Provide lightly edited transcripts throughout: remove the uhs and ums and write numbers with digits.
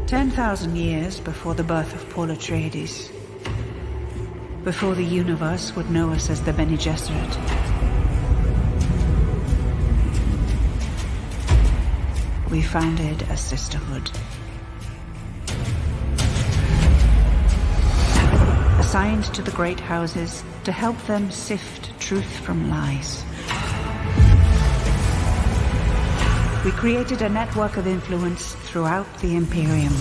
10,000 years before the birth of Paul Atreides, before the universe would know us as the Bene Gesserit, we founded a sisterhood. Assigned to the great houses to help them sift truth from lies. We created a network of influence throughout the Imperium.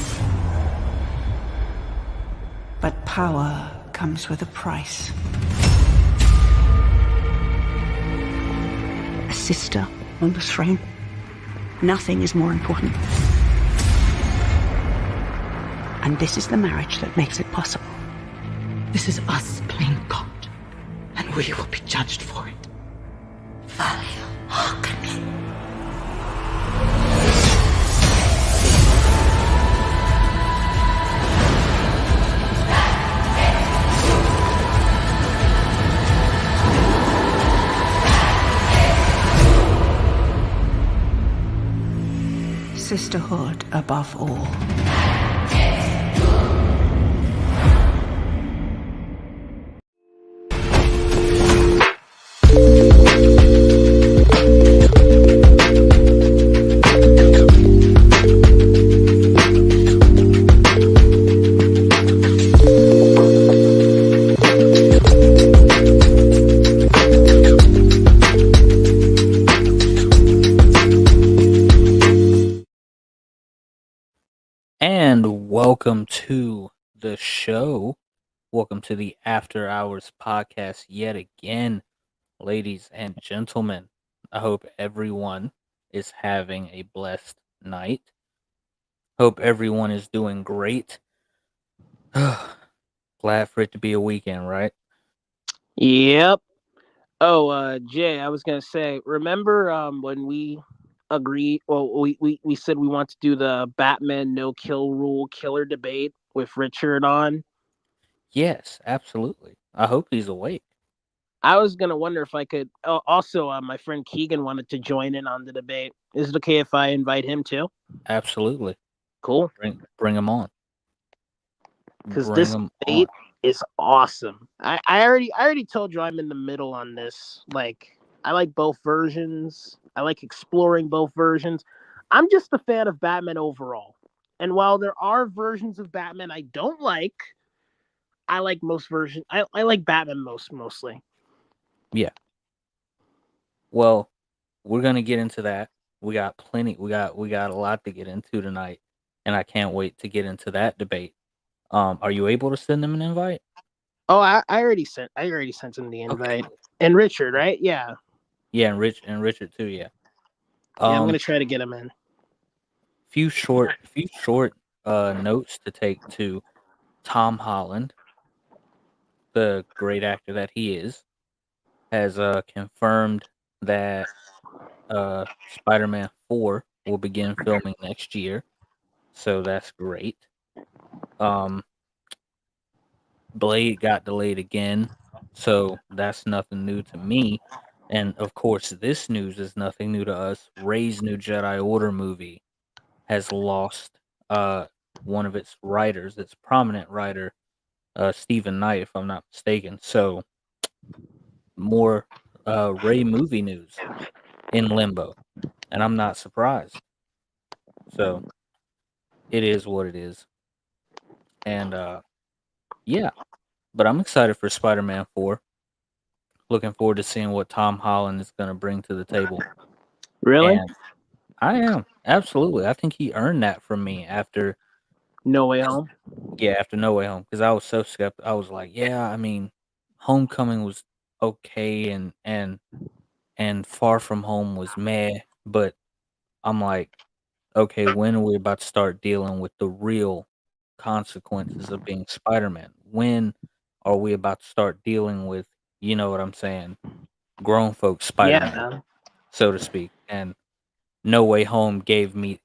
But power comes with a price. A sister on the throne. Nothing is more important. And this is the marriage that makes it possible. This is us playing God, and we will be judged for it. Value Harkonnen. Sisterhood above all. And welcome to the show. Welcome to the After Hours podcast yet again, ladies and gentlemen. I hope everyone is having a blessed night. Hope everyone is doing great. Glad for it to be a weekend, right? Yep. Oh, Jay, I was gonna say, remember when we agreed? Well, we said we want to do the Batman no kill rule killer debate with Richard on. Yes, absolutely. I hope he's awake. I was gonna wonder if I could. Also, my friend Keegan wanted to join in on the debate. Is it okay if I invite him too? Absolutely. Cool. Bring him on. Because this debate is awesome. I already told you I'm in the middle on this. Like, I like both versions. I like exploring both versions. I'm just a fan of Batman overall. And while there are versions of Batman I don't like, I like most versions. I like Batman mostly. Yeah. Well, we're gonna get into that. We got plenty. We got a lot to get into tonight, and I can't wait to get into that debate. Are you able to send them an invite? Oh, I already sent him the invite. Okay. And Richard, right? Yeah. Yeah, and Richard too. Yeah. Yeah, I'm gonna try to get him in. Few short notes to take to Tom Holland, the great actor that he is, has confirmed that Spider-Man 4 will begin filming next year. So that's great. Blade got delayed again, so that's nothing new to me. And of course, this news is nothing new to us. Rey's new Jedi Order movie has lost one of its writers, its prominent writer, Stephen Knight, if I'm not mistaken. So more Rey movie news in limbo, and I'm not surprised. So it is what it is, and yeah. But I'm excited for Spider-Man 4. Looking forward to seeing what Tom Holland is going to bring to the table. Really? And I am. Absolutely. I think he earned that from me after No Way Home. Yeah, after No Way Home, because I was so skeptical. I was like, yeah, I mean, Homecoming was okay, and Far From Home was meh, but I'm like, okay, when are we about to start dealing with the real consequences of being Spider-Man? When are we about to start dealing with, you know what I'm saying, grown folks Spider-Man, Yeah. so to speak? And No Way Home gave me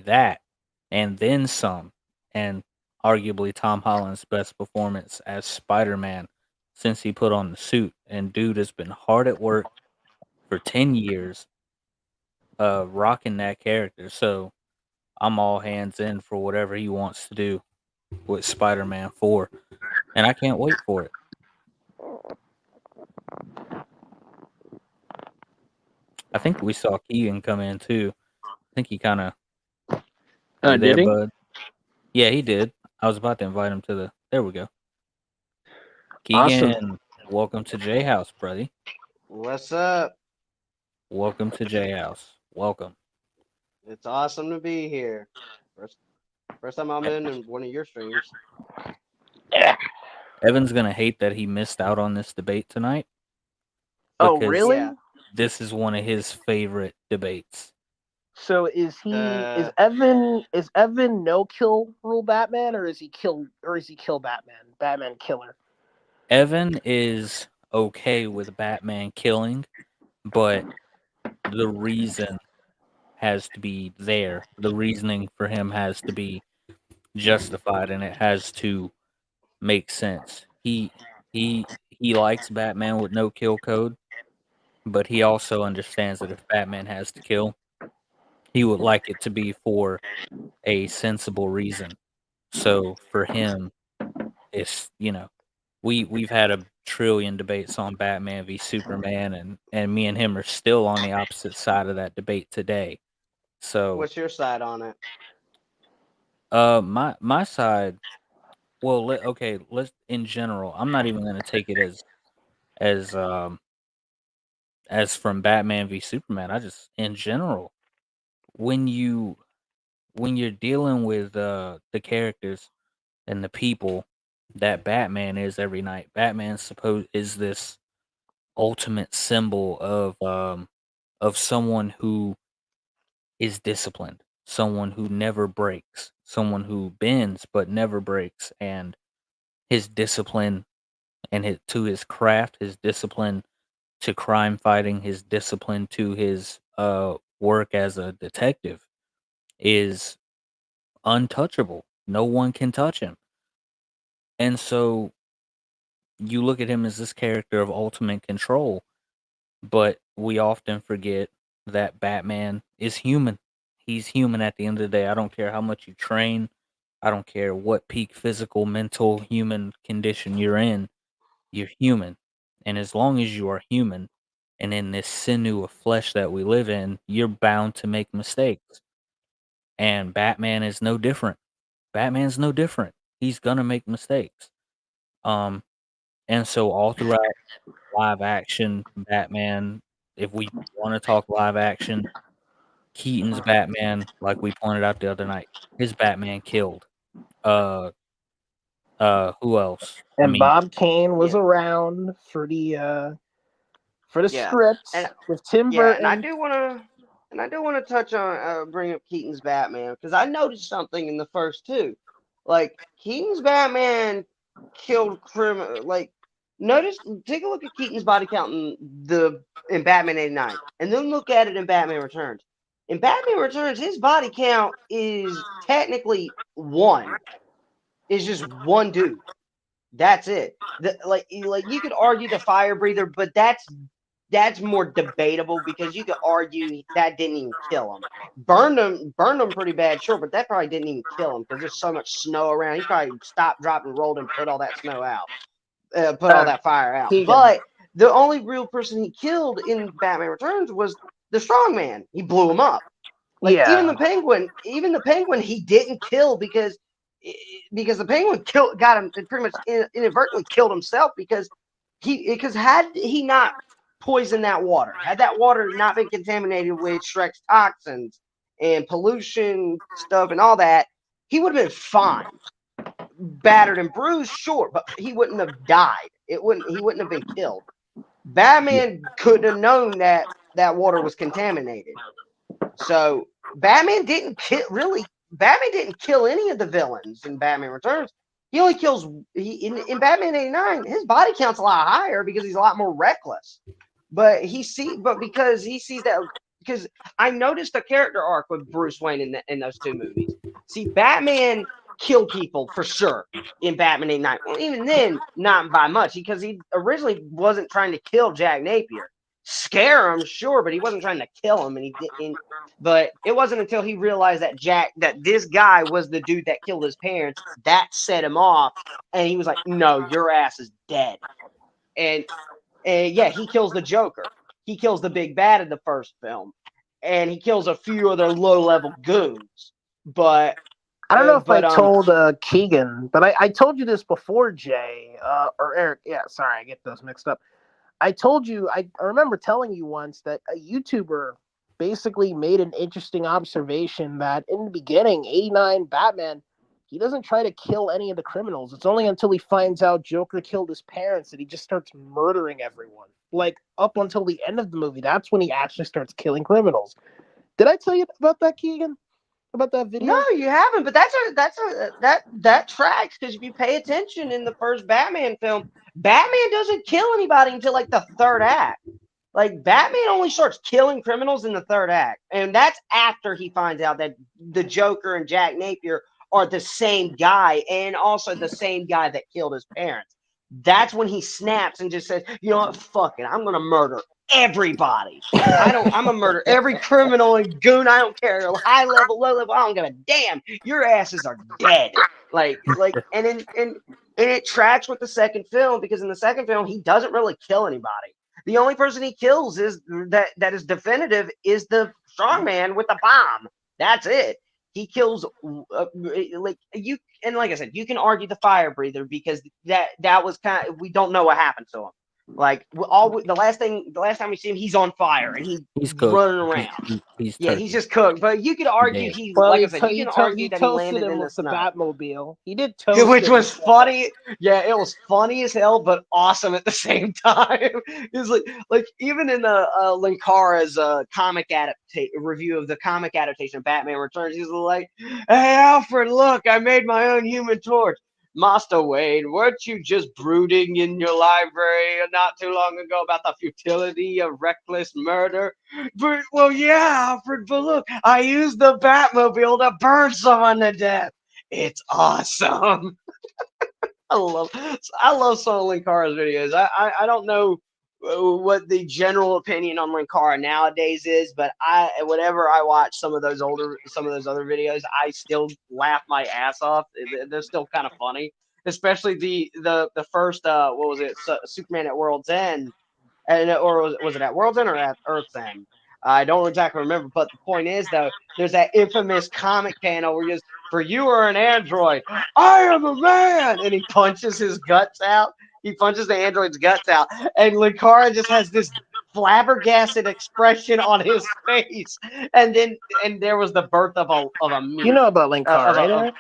that, and then some, and arguably Tom Holland's best performance as Spider-Man since he put on the suit. And dude has been hard at work for 10 years, rocking that character. So I'm all hands in for whatever he wants to do with Spider-Man 4, and I can't wait for it. I think we saw Keegan come in too. I think he kind of. You there, Did he? bud? Yeah, he did. I was about to invite him to the. There we go. Awesome. Keegan, welcome to Jayhouse, buddy. What's up? Welcome to Jayhouse. Welcome. It's awesome to be here. First time I'm in one of your streams. Evan's gonna hate that he missed out on this debate tonight. Oh, because really? Yeah. This is one of his favorite debates. So is Evan no kill rule Batman, or is he kill Batman? Batman killer. Evan is okay with Batman killing, but the reason has to be there. The reasoning for him has to be justified, and it has to make sense. He likes Batman with no kill code, but he also understands that if Batman has to kill, he would like it to be for a sensible reason. So for him, it's we've had a trillion debates on Batman v Superman, and me and him are still on the opposite side of that debate today. So What's your side on it? my side. Well, let's in general. I'm not even going to take it as from Batman v Superman. I just in general, when you're dealing with the characters and the people that Batman is every night, Batman is this ultimate symbol of someone who is disciplined, someone who never breaks, someone who bends but never breaks, and his discipline and his craft, his discipline to crime fighting, his discipline to his work as a detective is untouchable. No one can touch him. And so you look at him as this character of ultimate control, but we often forget that Batman is human. He's human at the end of the day. I don't care how much you train. I don't care what peak physical, mental, human condition you're in. You're human. And as long as you are human and in this sinew of flesh that we live in, you're bound to make mistakes. And Batman is no different. Batman's no different. He's gonna make mistakes. Um, and so all throughout live action Batman, if we want to talk live action, Keaton's Batman, like we pointed out the other night, his Batman killed. Uh, who else? And Bob Kane was around for the script with Tim Burton. And I do want to touch on bring up Keaton's Batman because I noticed something in the first two. Like Keaton's Batman killed criminal. Like take a look at Keaton's body count in Batman '89, and then look at it in Batman Returns. In Batman Returns, his body count is technically one. It's just one dude. That's it. Like you could argue the fire breather, but that's more debatable because you could argue that didn't even kill him. Burned him pretty bad, sure, but that probably didn't even kill him because there's so much snow around. He probably stopped, dropped, and rolled and put all that snow out, put all that fire out. But the only real person he killed in Batman Returns was the strong man. He blew him up. Like even the Penguin, he didn't kill because the Penguin got him pretty much inadvertently killed himself because had he not poisoned that water, had that water not been contaminated with Shrek's toxins and pollution stuff and all that, he would have been fine. Battered and bruised, sure, but he wouldn't have died. He wouldn't have been killed. Batman could have known that water was contaminated. So Batman didn't kill any of the villains in Batman Returns. He only kills in Batman '89. His body count's a lot higher because he's a lot more reckless. But because he sees that, because I noticed a character arc with Bruce Wayne in those two movies. See, Batman killed people for sure in Batman '89. Well, even then, not by much because he originally wasn't trying to kill Jack Napier. scare him, sure, but he wasn't trying to kill him, and he didn't. But it wasn't until he realized that this guy was the dude that killed his parents that set him off, and he was like, "No, your ass is dead." And yeah, he kills the Joker. He kills the big bad in the first film, and he kills a few other low-level goons. But I don't know if I told Keegan, but I told you this before, Jay, or Eric. Yeah, sorry, I get those mixed up. I told you, I remember telling you once that a YouTuber basically made an interesting observation that in the beginning, 89 Batman, he doesn't try to kill any of the criminals. It's only until he finds out Joker killed his parents that he just starts murdering everyone. Like, up until the end of the movie, that's when he actually starts killing criminals. Did I tell you about that, Keegan? About that video? No, you haven't. But that tracks, because if you pay attention in the first Batman film, Batman doesn't kill anybody until like the third act. Like, Batman only starts killing criminals in the third act, and that's after he finds out that the Joker and Jack Napier are the same guy, and also the same guy that killed his parents. That's when he snaps and just says, "You know what? Fuck it. I'm gonna murder everybody. I'm gonna murder every criminal and goon. I don't care. High level, low level. I don't give a damn. Your asses are dead." And it tracks with the second film, because in the second film he doesn't really kill anybody. The only person he kills is that is definitive is the strongman with the bomb. That's it. He kills like you, and like I said, you can argue the fire breather, because that was kind of, we don't know what happened to him. Like, the last time we see him, he's on fire and He's he's cooked. running around. He's Yeah, turkey. he's just cooked. But you could argue Dead. he, Well, like I said, you can argue that he toasted landed him in the with the snow. Batmobile. He did toast Which him. was funny. Yeah, it was funny as hell, but awesome at the same time. It's like even in Linkara's comic review of the comic adaptation of Batman Returns, he's like, "Hey Alfred, look, I made my own Human Torch." Master Wayne, weren't you just brooding in your library not too long ago about the futility of reckless murder? But, well, yeah, Alfred, but look, I used the Batmobile to burn someone to death. It's awesome. I love some of Linkara's videos. I don't know what the general opinion on Linkara nowadays is, but whenever I watch some of those other videos, I still laugh my ass off. They're still kind of funny, especially the first what was it, Superman at World's End, or was it at World's End or at Earth's End? I don't exactly remember, but the point is, though, there's that infamous comic panel where he goes, "For you are an android, I am a man," and he punches his guts out. He punches the android's guts out, and Linkara just has this flabbergasted expression on his face. And there was the birth of a meme. You know about Linkara, right, Eric?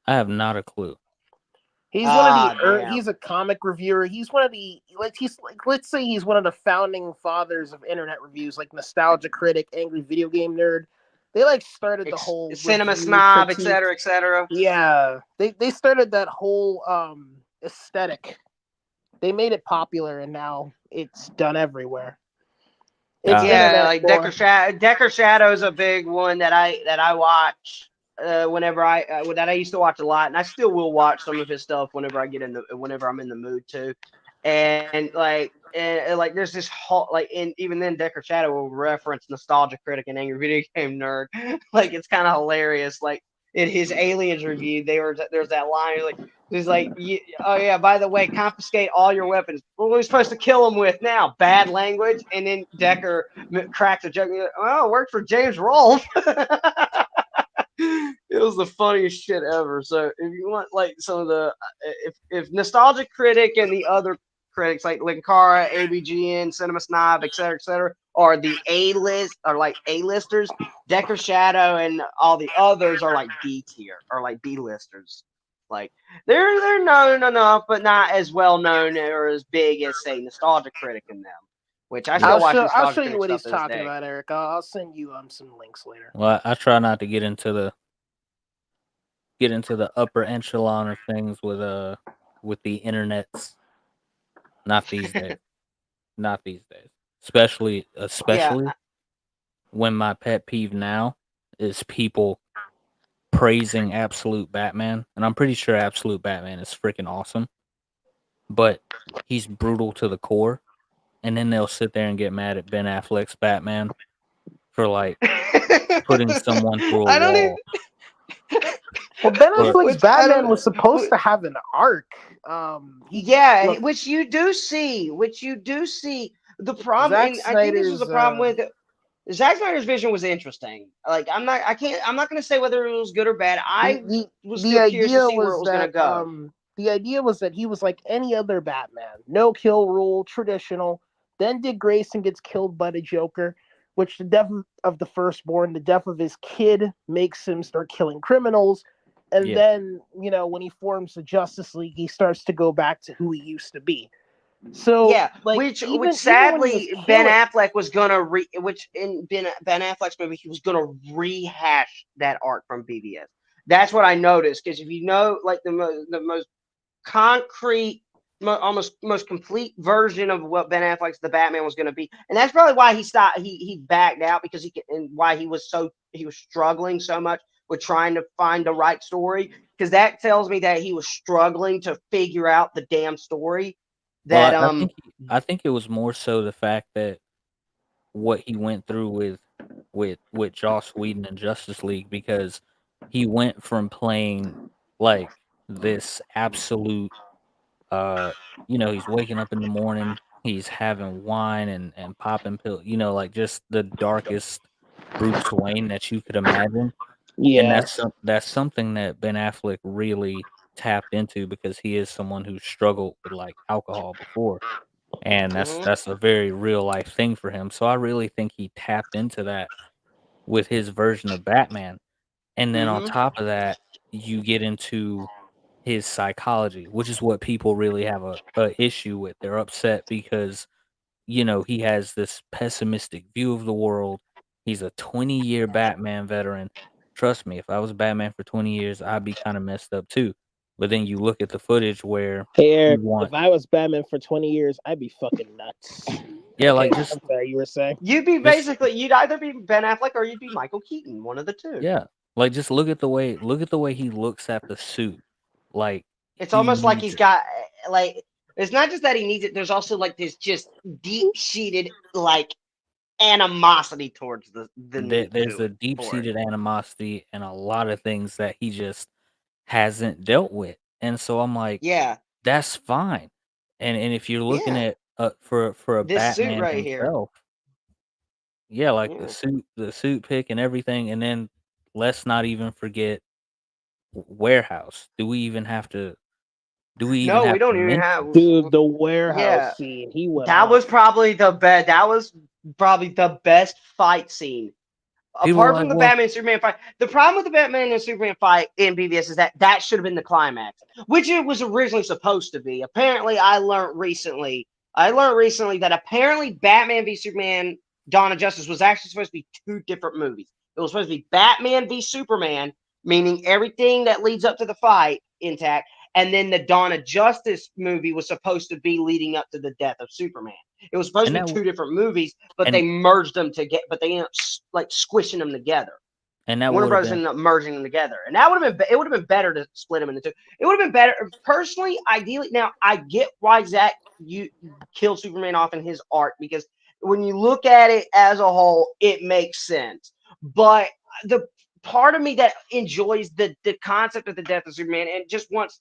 I have not a clue. He's one of damn. he's a comic reviewer. He's one of the let's say he's one of the founding fathers of internet reviews, like Nostalgia Critic, Angry Video Game Nerd. They started the whole cinema snob, etc., etc. Yeah, they started that whole aesthetic. They made it popular, and now it's done everywhere. Yeah, like Decker Shadow's a big one that I watch. Whenever that I used to watch a lot, and I still will watch some of his stuff whenever I'm in the mood to, and there's this whole and even then Decker Shadow will reference Nostalgia Critic and Angry Video Game Nerd. Like, it's kind of hilarious. Like, in his Aliens review, there's that line he's like, "Oh yeah, by the way, confiscate all your weapons. What are we supposed to kill them with now? Bad language." And then Decker cracks a joke. "Oh, it worked for James Rolfe." It was the funniest shit ever. So if you want some of the if Nostalgia Critic and the other critics like Linkara, ABGN, Cinema Snob, etc., are the A-listers, Decker Shadow and all the others are like B tier or like B-listers. Like, they're known enough, but not as well known or as big as, say, Nostalgia Critic and them. Which I still watch. I'll show you what he's talking about, Eric. I'll send you some links later. Well, I try not to get into the upper echelon of things with the internets. Not these days. Not these days. Especially when my pet peeve now is people praising Absolute Batman, and I'm pretty sure Absolute Batman is freaking awesome, but he's brutal to the core. and then they'll sit there and get mad at Ben Affleck's Batman for like putting someone through a I don't even. wall. Well, Ben Or Affleck's Which I Batman don't. was supposed to have an arc. Yeah, Look, which you do see. Which you do see. The problem, Zack and I think this was the Snyder's problem with it. Zack Snyder's vision was interesting. Like I'm not gonna say whether it was good or bad. I was the still curious to idea see where it was was gonna that go. the idea was that he was like any other Batman, no kill rule, traditional. Then Dick Grayson gets killed by the Joker, which the death of the firstborn, the death of his kid, makes him start killing criminals. And yeah, then, when he forms the Justice League, he starts to go back to who he used to be. So, Yeah, like, which even when he was sadly Ben killing, Affleck was gonna which in Ben Affleck's movie he was gonna rehash that arc from BVS. That's what I noticed because if you know like the most concrete, almost most complete version of what Ben Affleck's the Batman was gonna be, and that's probably why he stopped. He backed out because and why he was struggling so much with trying to find the right story because that tells me that he was struggling to figure out the damn story well, that I think it was more so the fact that what he went through with Joss Whedon and Justice League because he went from playing like this absolute he's waking up in the morning, he's having wine and popping pills, like just the darkest Bruce Wayne that you could imagine. And yeah, that's something that Ben Affleck really tapped into because he is someone who struggled with like alcohol before. And mhm, that's a very real life thing for him. So I really think he tapped into that with his version of Batman. And then on mhm. top of that, you get into his psychology, which is what people really have a issue with. They're upset because, he has this pessimistic view of the world. He's a 20-year Batman veteran. Trust me, if I was Batman for 20 years, I'd be kind of messed up too. But then you look at the footage where hey he Eric, want if I was Batman for 20 years, I'd be fucking nuts. yeah, Okay, like just I'm sorry, you were saying? just You'd either be Ben Affleck or you'd be Michael Keaton, one of the two. yeah, like just look at the way he looks at the suit. Like It's he almost like needs he's it. got like it's not just that he needs it. There's also like this just deep seated like animosity towards the need There's to a it for it. deep-seated animosity and a lot of things that he just hasn't dealt with. And so I'm like, Yeah, that's fine. And if you're looking yeah. at for a This suit Batman right here. himself, yeah, like Yeah. the suit pick and everything, and then let's not even forget Warehouse. Do we even No, we have to don't even have. mention Dude, the warehouse Yeah, scene, he went that off. was probably the best. That was probably the best fight scene people are apart like, from the well, Batman and Superman fight. The problem with the Batman and Superman fight in BVS is that that should have been the climax, which it was originally supposed to be. Apparently, I learned recently. I learned recently that apparently Batman v Superman: Dawn of Justice was actually supposed to be two different movies. It was supposed to be Batman v Superman, meaning everything that leads up to the fight intact, and then the Dawn of Justice movie was supposed to be leading up to the death of Superman. It was supposed and to be that two different movies, but they and merged them together. But they ended up like squishing them together. that Warner would have Brothers been ended up merging them together, and that would have been it. Would have been better to split them into two. It would have been better personally. Ideally, now I get why Zack you killed Superman off in his arc because when you look at it as a whole, it makes sense. But the part of me that enjoys the concept of the death of Superman and wants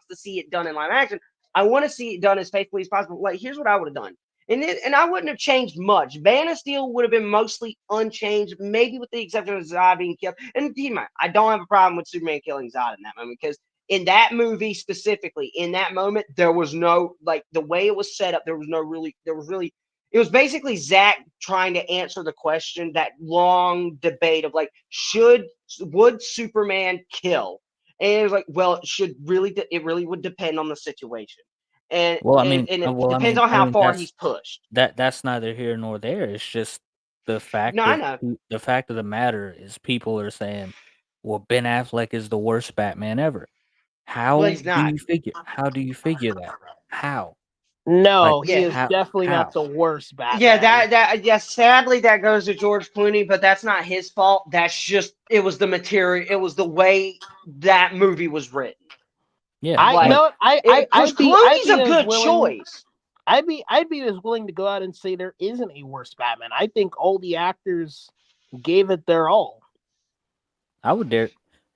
to see it done in live action. I want to see it done as faithfully as possible. Like here's what I would have done. And I wouldn't have changed much. Man of Steel would have been mostly unchanged, maybe with the exception of Zod being killed. And keep in mind, I don't have a problem with Superman killing Zod in that moment because in that movie specifically, in that moment, there was no like the way it was set up. It was basically Zack trying to answer the question, that long debate of like, would Superman kill? And it was like, well, it really would depend on the situation. And well, and it depends on how far he's pushed. that's neither here nor there. It's just No, I know. the fact of the matter is people are saying, "Well, Ben Affleck is the worst Batman ever." Well, he's not. How do you figure that? How? Like No, he Yeah, is definitely not how? the worst yeah. Batman. Sadly, that goes to George Clooney, but that's not his fault. That's just it was the material. It was the way that movie was written. Yeah, I Like like know I because I'd be Clooney's a as good willing. choice. I'd be as willing to go out and say there isn't a worse Batman. I think all the actors gave it their all. I would dare. I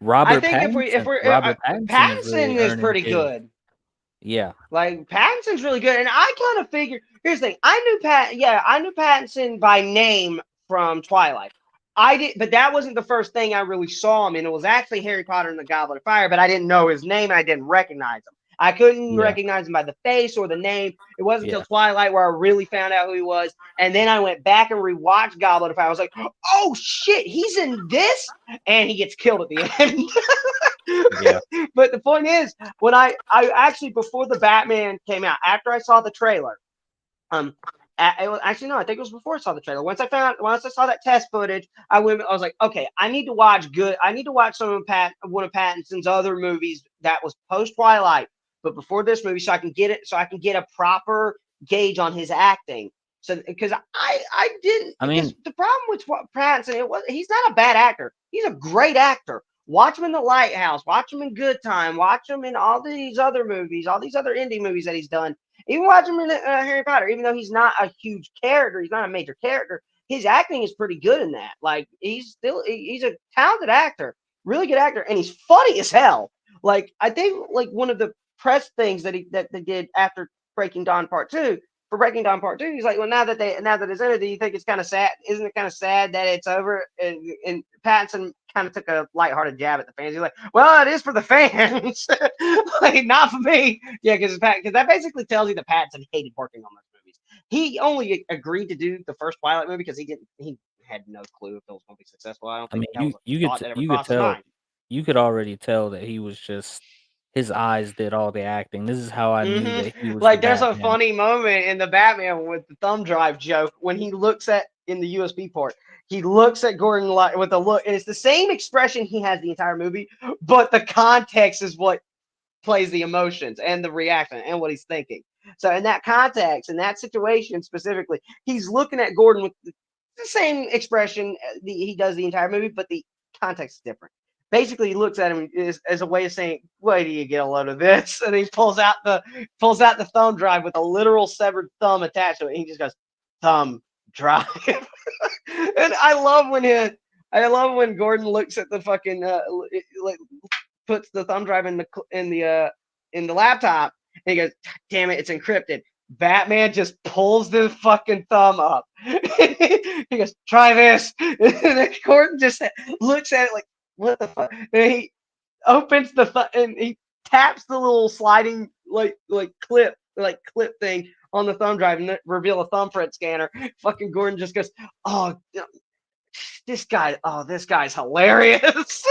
Robert think Pattinson. if we're Robert Pattinson is Pattinson really is earning pretty his. good. Yeah, Like Pattinson's really good, and I kind of figured. Here's the thing: I knew Pattinson by name from Twilight. I did, but that wasn't the first thing I really saw him in. It was actually Harry Potter and the Goblet of Fire, but I didn't know his name. I didn't recognize him. I couldn't yeah, recognize him by the face or the name. It wasn't until yeah. Twilight where I really found out who he was, and then I went back and rewatched Goblet of Fire. I was like, "Oh shit, he's in this!" And he gets killed at the end. Yeah. But the point is, when I actually before the Batman came out, after I saw the trailer, um, actually no, I think it was before I saw the trailer. Once I saw that test footage, I was like, okay, I need to watch some of one of Pattinson's other movies that was post Twilight, but before this movie, so I can get a proper gauge on his acting. So because I didn't I because mean, the problem with Pattinson, he's not a bad actor. He's a great actor. Watch him in The Lighthouse. Watch him in Good Time. Watch him in all these other movies, all these other indie movies that he's done. Even watch him in Harry Potter. Even though he's not a huge character, he's not a major character. His acting is pretty good in that. Like he's a talented actor, really good actor, and he's funny as hell. Like I think like one of the press things that they did after Breaking Dawn Part Two. For Breaking Dawn Part Two, he's like, well, now that it's ended, do you think it's kind of sad? Isn't it kind of sad that it's over? And Pattinson kind of took a lighthearted jab at the fans. He's like, well, it is for the fans, like not for me. Yeah, because that basically tells you that Pattinson hated working on those movies. He only agreed to do the first Twilight movie because he had no clue if it was going to be successful. I don't I think mean, that was a thought that ever you could crossed his tell, mind. you could already tell that he was just his eyes did all the acting. This is how I knew that he was the Like there's a Batman. funny moment in the Batman with the thumb drive joke when he looks at in the USB port. He looks at Gordon with a look, and it's the same expression he has the entire movie, but the context is what plays the emotions and the reaction and what he's thinking. So in that context, in that situation specifically, he's looking at Gordon with the same expression he does the entire movie, but the context is different. Basically, he looks at him as a way of saying, "Wait till you get a load of this," and he pulls out the thumb drive with a literal severed thumb attached to it. And he just goes, "Thumb drive," and I love when Gordon looks at the fucking like puts the thumb drive in the laptop, and he goes, "Damn it, it's encrypted." Batman just pulls the fucking thumb up. He goes, "Try this," and then Gordon just looks at it like, "What the fuck?" And he opens and he taps the little sliding clip thing on the thumb drive and reveal a thumbprint scanner. Fucking Gordon just goes, "Oh, this guy's hilarious."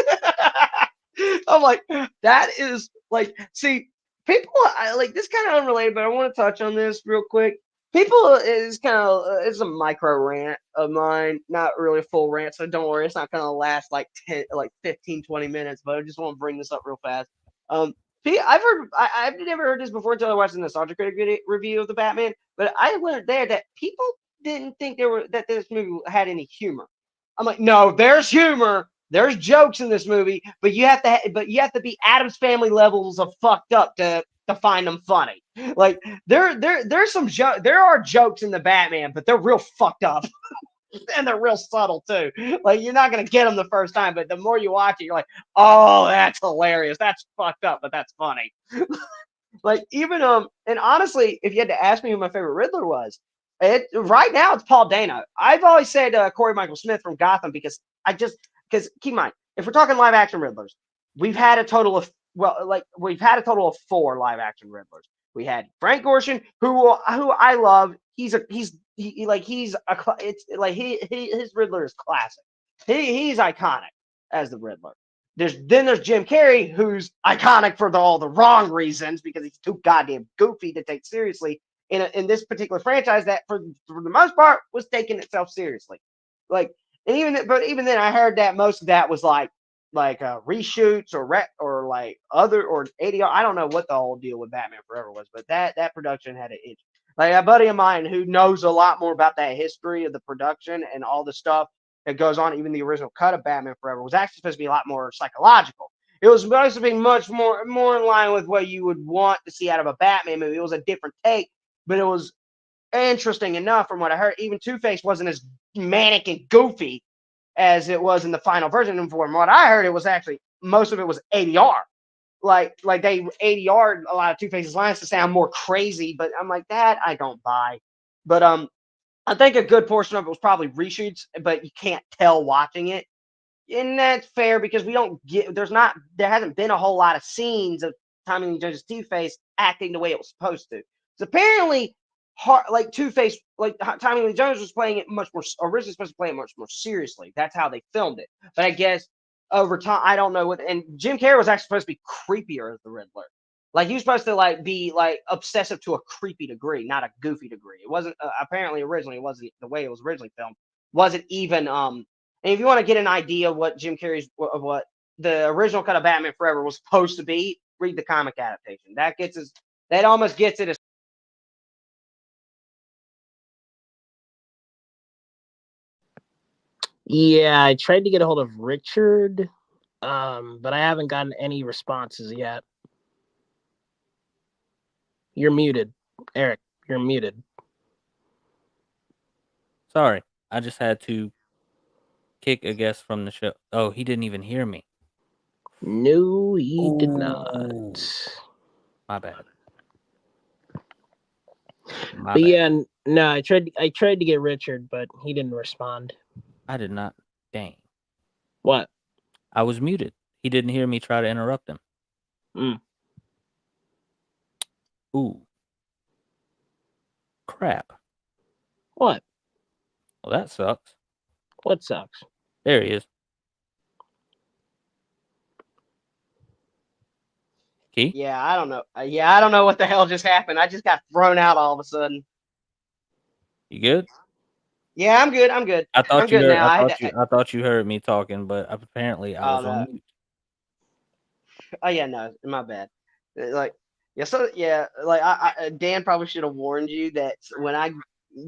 I'm like, that is like, see, people, I like this kind of unrelated, but I want to touch on this real quick. People is kind of, it's a micro rant of mine, not really a full rant, so don't worry, it's not going to last like 15, 20 minutes, but I just want to bring this up real fast. I've never heard this before until I watched the Nostalgia Critic review of the Batman, but I learned there that people didn't think that this movie had any humor. I'm like, no, there's humor, there's jokes in this movie, but you have to be Adam's Family levels of fucked up to find them funny. Like there's there are jokes in the Batman, but they're real fucked up. And they're real subtle too. Like you're not gonna get them the first time, but the more you watch it, you're like, oh, that's hilarious. That's fucked up, but that's funny. Like even and honestly, if you had to ask me who my favorite Riddler was, right now it's Paul Dano. I've always said Corey Michael Smith from Gotham because because keep in mind, if we're talking live action Riddlers, we've had a total of four live action Riddlers. We had Frank Gorshin, who I love. He's his Riddler is classic. He's iconic as the Riddler. There's Jim Carrey, who's iconic for all the wrong reasons because he's too goddamn goofy to take seriously in this particular franchise that for the most part was taking itself seriously. Like and even then I heard that most of that was like reshoots or like other or ADR. I don't know what the whole deal with Batman Forever was, but that production had an itch. Like a buddy of mine who knows a lot more about that history of the production and all the stuff that goes on, even the original cut of Batman Forever was actually supposed to be a lot more psychological. It was supposed to be much more in line with what you would want to see out of a Batman movie. It was a different take, but it was interesting enough from what I heard. Even Two-Face wasn't as manic and goofy as it was in the final version. And from what I heard, it was actually most of it was ADR. Like they ADR'd a lot of Two-Face's lines to sound more crazy, but I'm like, that I don't buy. But I think a good portion of it was probably reshoots, but you can't tell watching it. And that's fair because there hasn't been a whole lot of scenes of Tommy Lee Jones' Two-Face acting the way it was supposed to. So apparently, like Two-Face, like Tommy Lee Jones was playing it much more, originally supposed to play it much more seriously. That's how they filmed it. But I guess over time, I don't know what, and Jim Carrey was actually supposed to be creepier as the Riddler. Like he was supposed to like be like obsessive to a creepy degree, not a goofy degree. It wasn't apparently originally it wasn't the way it was originally filmed. Wasn't even and if you want to get an idea of what Jim Carrey's of what the original cut of Batman Forever was supposed to be, read the comic adaptation. That almost gets it as Yeah, I tried to get a hold of Richard, but I haven't gotten any responses yet. You're muted, Eric. You're muted. Sorry, I just had to kick a guest from the show. Oh, he didn't even hear me. No, he did not. Ooh. My bad. But yeah, no, I tried to get Richard, but he didn't respond. I did not. Dang. What? I was muted. He didn't hear me try to interrupt him. Ooh. Crap. What? Well, that sucks. What sucks? There he is. Key? Yeah, I don't know. I don't know what the hell just happened. I just got thrown out all of a sudden. You good? Yeah, I'm good. I'm good. I thought I'm you good heard. now. I thought you heard me talking, but apparently I was on mute. Oh yeah, no, my bad. Like Dan probably should have warned you that when I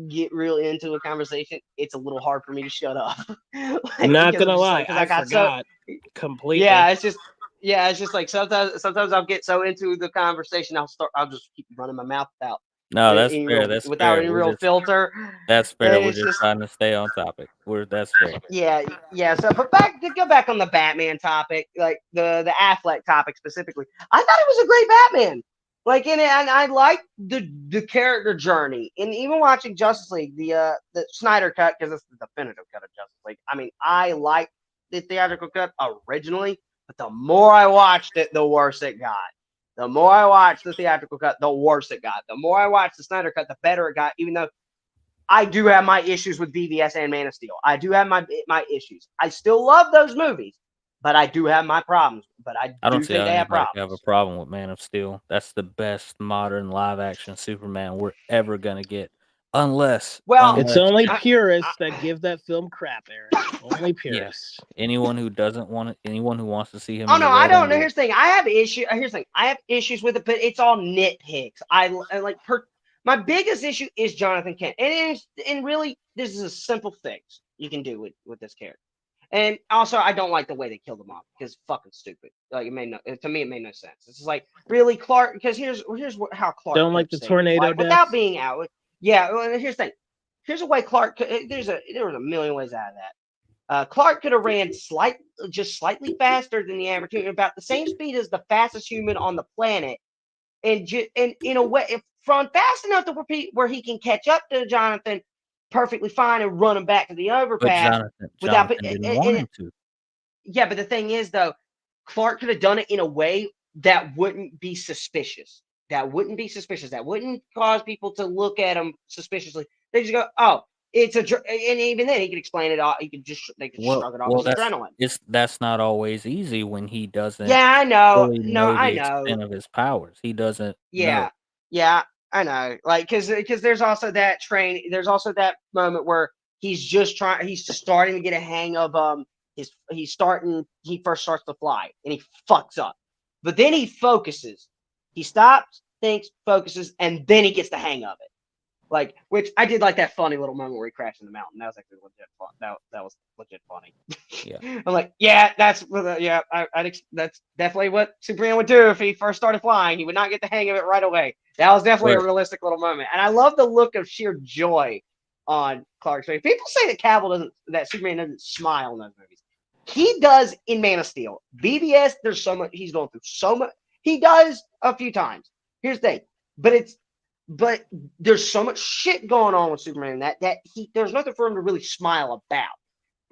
get real into a conversation, it's a little hard for me to shut up. I'm not gonna lie, I forgot completely. Yeah, it's just like sometimes I'll get so into the conversation I'll just keep running my mouth out. No, that's fair. That's without fair. any real filter. That's fair. And We're just trying to stay on topic. That's fair. Yeah. So, but go back on the Batman topic, like the Affleck topic specifically. I thought it was a great Batman. Like in it, and I like the character journey. And even watching Justice League, the Snyder cut, because it's the definitive cut of Justice League. I mean, I liked the theatrical cut originally, but the more I watched it, the worse it got. The more I watched the theatrical cut, the worse it got. The more I watched the Snyder cut, the better it got. Even though I do have my issues with BVS and Man of Steel, I do have my issues. I still love those movies, but I do have my problems. But I don't see think how they have anybody problems. can have a problem with Man of Steel. That's the best modern live action Superman we're ever gonna get, unless it's only purists that give that film crap, Eric. Only purists. Yeah. Anyone who wants to see him. Oh no, I don't know. Here's the thing. I have issues with it, but it's all nitpicks. My biggest issue is Jonathan Kent, and really this is a simple fix you can do with this character. And also, I don't like the way they killed him off because fucking stupid. Like it made no sense. It's just like really Clark. Because here's how Clark don't like the tornado death without being out. Yeah, well, here's the thing. Here's a way Clark. There was a million ways out of that. Clark could have ran just slightly faster than the average human, about the same speed as the fastest human on the planet, and in a way, if run fast enough to where he can catch up to Jonathan perfectly fine and run him back to the overpass. Jonathan didn't want him to. Yeah, but the thing is, though, Clark could have done it in a way that wouldn't be suspicious. That wouldn't cause people to look at him suspiciously. They just go, "Oh, it's a," and even then, he could explain it all. They could shrug it off as adrenaline. That's not always easy when he doesn't. Yeah, I know. Really know the extent of his powers. He doesn't. Yeah, I know. Like, because there's also that There's also that moment where he's just starting to get a hang of he first starts to fly and he fucks up, but then he focuses. He stops, thinks, focuses, and then he gets the hang of it. Like, which I did like that funny little moment where he crashed in the mountain. That was actually legit fun. That was legit funny. Yeah. I'm like, yeah, that's that's definitely what Superman would do if he first started flying. He would not get the hang of it right away. That was definitely a But realistic little moment, and I love the look of sheer joy on Clark's face. People say that Superman doesn't smile in those movies. He does in Man of Steel. BBS, there's so much he's going through. So much he does a few times. Here's the thing, but there's so much shit going on with Superman that there's nothing for him to really smile about.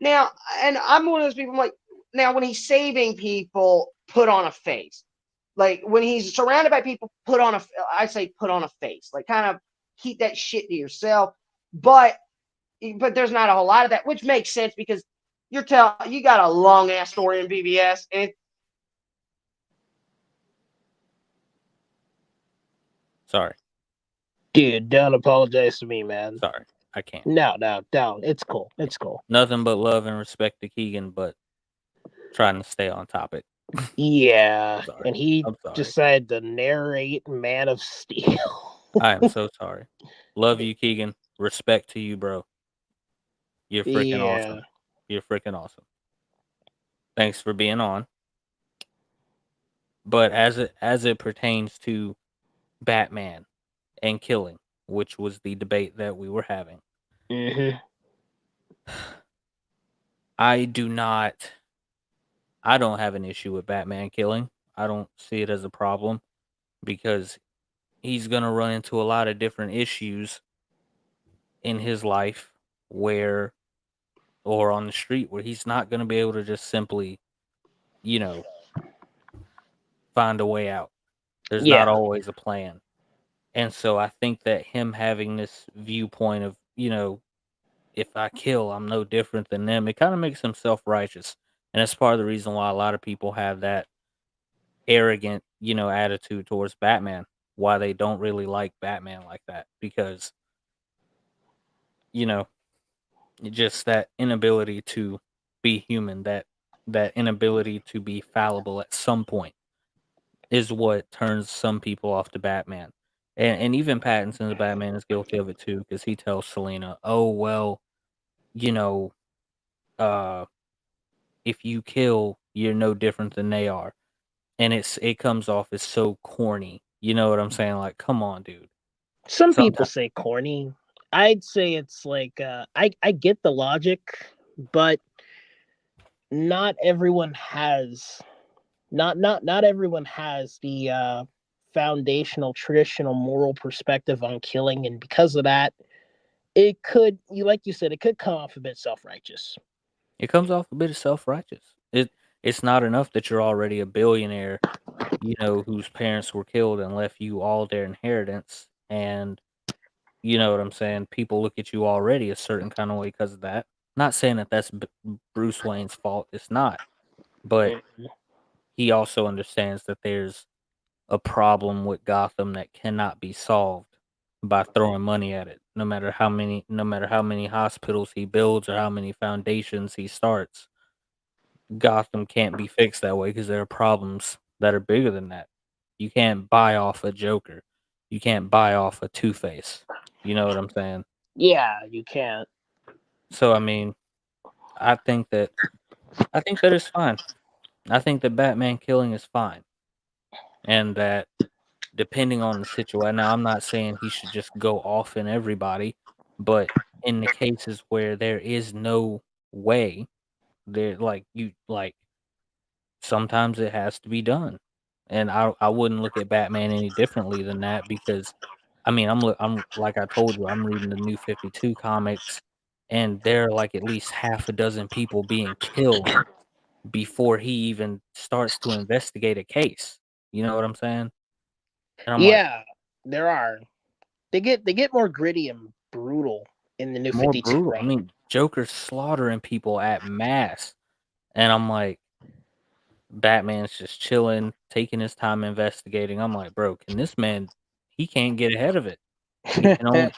Now, and I'm one of those people. I'm like, now when he's saving people, put on a face. Like when he's surrounded by people, I say put on a face. Like kind of keep that shit to yourself. But there's not a whole lot of that, which makes sense because you got a long ass story in BBS, and sorry. Dude, don't apologize to me, man. Sorry. I can't. No. It's cool. It's cool. Nothing but love and respect to Keegan, but trying to stay on topic. Yeah. Sorry. And he I'm sorry. decided to narrate Man of Steel. I am so sorry. Love you, Keegan. Respect to you, bro. You're freaking awesome. You're freaking awesome. Thanks for being on. But as it pertains to Batman and killing, which was the debate that we were having, Mm-hmm. I don't have an issue with Batman killing. I don't see it as a problem because he's going to run into a lot of different issues in his life or on the street where he's not going to be able to just simply, find a way out. There's not always a plan. And so I think that him having this viewpoint of, if I kill, I'm no different than them, it kind of makes him self-righteous. And that's part of the reason why a lot of people have that arrogant, attitude towards Batman, why they don't really like Batman like that, because, just that inability to be human, that inability to be fallible at some point is what turns some people off to Batman. And even Pattinson's Batman is guilty of it too, because he tells Selena, "Oh well, you know, uh, if you kill, you're no different than they are," and it comes off as so corny. You know what I'm saying? Like, come on, dude. Some people Sometimes say corny. I'd say it's like I get the logic, but not everyone has not everyone has the foundational traditional moral perspective on killing, and because of that, it could like you said, it could come off a bit self-righteous. it comes off a bit of self-righteous. It's not enough that you're already a billionaire, whose parents were killed and left you all their inheritance, and you know what I'm saying? People look at you already a certain kind of way because of that. Not saying that that's Bruce Wayne's fault. It's not. But he also understands that there's a problem with Gotham that cannot be solved by throwing money at it. No matter how many hospitals he builds or how many foundations he starts, Gotham can't be fixed that way because there are problems that are bigger than that. You can't buy off a Joker. You can't buy off a Two-Face. You know what I'm saying? Yeah, you can't. So I mean, I think that it's fine. I think that Batman killing is fine, and that depending on the situation. Now, I'm not saying he should just go off in everybody, but in the cases where there is no way, sometimes it has to be done, and I wouldn't look at Batman any differently than that because, I mean, I'm like I told you, I'm reading the New 52 comics, and there are like at least half a dozen people being killed before he even starts to investigate a case. You know what I'm saying? And I'm like, Yeah, there are. They get more gritty and brutal in the New more 52 brutal. I run. mean, Joker's slaughtering people at mass. And I'm like, Batman's just chilling, taking his time investigating. I'm like, bro, can this man, he can't get ahead of it. He can only,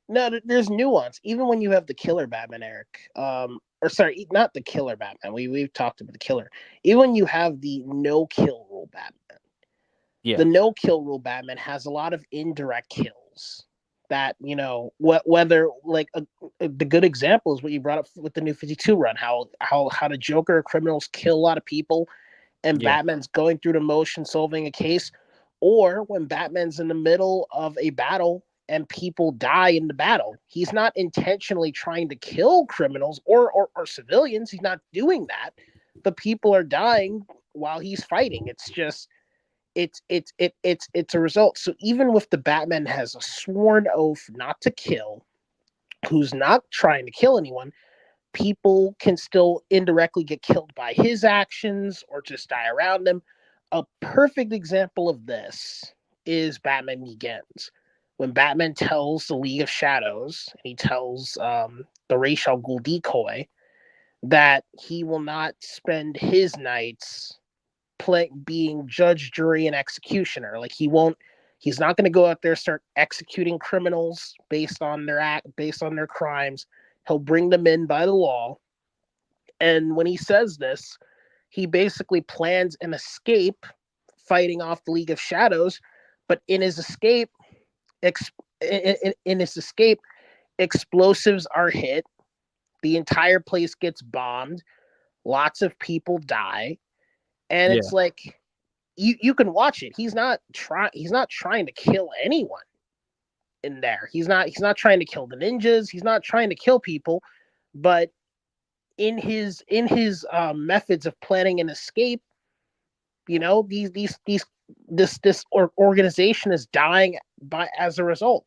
No, there's nuance. Even when you have the killer Batman, Eric, or sorry, not the killer Batman. We've talked about the killer. Even when you have the no kill rule Batman, Yeah. The no kill rule Batman has a lot of indirect kills. That whether like the good example is what you brought up with the New 52 run, how the Joker criminals kill a lot of people, and Yeah. Batman's going through the motion solving a case, or when Batman's in the middle of a battle and people die in the battle. He's not intentionally trying to kill criminals or civilians. He's not doing that. The people are dying while he's fighting. It's just it's a result. So even with the Batman has a sworn oath not to kill, who's not trying to kill anyone, people can still indirectly get killed by his actions or just die around him. A perfect example of this is Batman Begins. When Batman tells the League of Shadows, he tells the Ra's al Ghul decoy that he will not spend his nights being judge, jury, and executioner. Like he's not going to go out there start executing criminals based on their crimes. He'll bring them in by the law. And when he says this, he basically plans an escape, fighting off the League of Shadows. But in his escape, in his escape, explosives are hit. The entire place gets bombed. Lots of people die, and Yeah. it's like you can watch it. He's not trying to kill anyone in there. He's not trying to kill the ninjas. He's not trying to kill people, but in his methods of planning an escape, this organization is dying by as a result.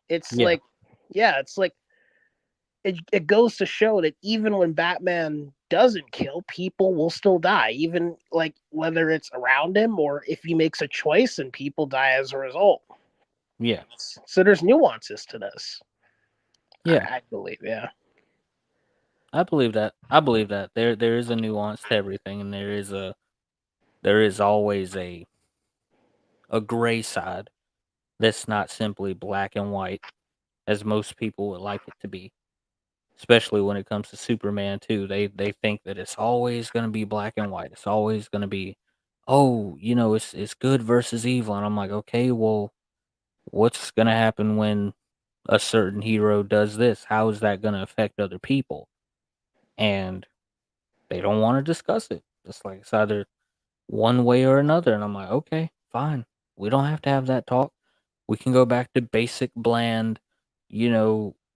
It's Yeah. like, yeah, it's like it goes to show that even when Batman doesn't kill, people will still die, even like whether it's around him or if he makes a choice and people die as a result. Yeah. So there's nuances to this. Yeah. I believe, yeah. I believe that. I believe that there is a nuance to everything, and there is always a gray side that's not simply black and white as most people would like it to be. Especially when it comes to Superman too. They think that it's always gonna be black and white. It's always gonna be, oh, it's good versus evil. And I'm like, okay, well, what's gonna happen when a certain hero does this? How is that gonna affect other people? And they don't want to discuss it. It's like it's either one way or another. And I'm like, okay, fine. We don't have to have that talk. We can go back to basic, bland,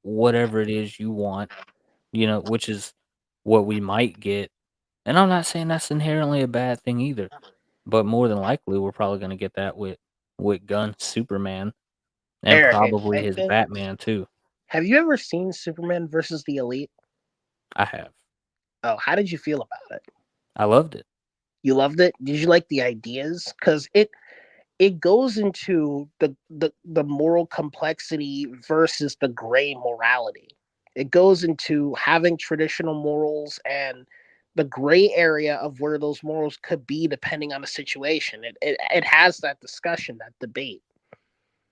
whatever it is you want, which is what we might get. And I'm not saying that's inherently a bad thing either, but more than likely, we're probably going to get that with Gunn's Superman and Eric, probably his Batman too. have you ever seen Superman versus the Elite? I have. Oh, how did you feel about it? I loved it. You loved it? Did you like the ideas? Because it goes into the moral complexity versus the gray morality. It goes into having traditional morals and the gray area of where those morals could be depending on the situation. It has that discussion, that debate.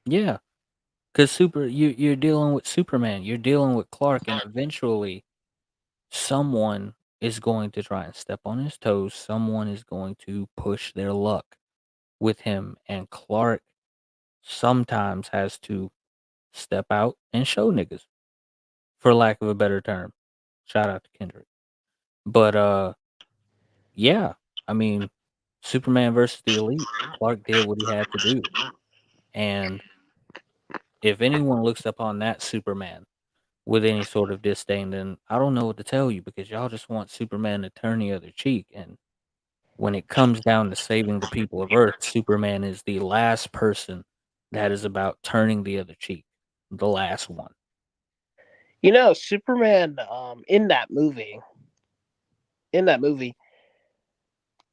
Yeah, because you're dealing with Superman, you're dealing with Clark, and eventually someone is going to try and step on his toes. Someone is going to push their luck with him, and Clark sometimes has to step out and show niggas, for lack of a better term. Shout out to Kendrick. But yeah, I mean, Superman versus the Elite. Clark did what he had to do, and if anyone looks upon that Superman with any sort of disdain, then I don't know what to tell you because y'all just want Superman to turn the other cheek. And when it comes down to saving the people of Earth, Superman is the last person that is about turning the other cheek. The last one. Superman in that movie,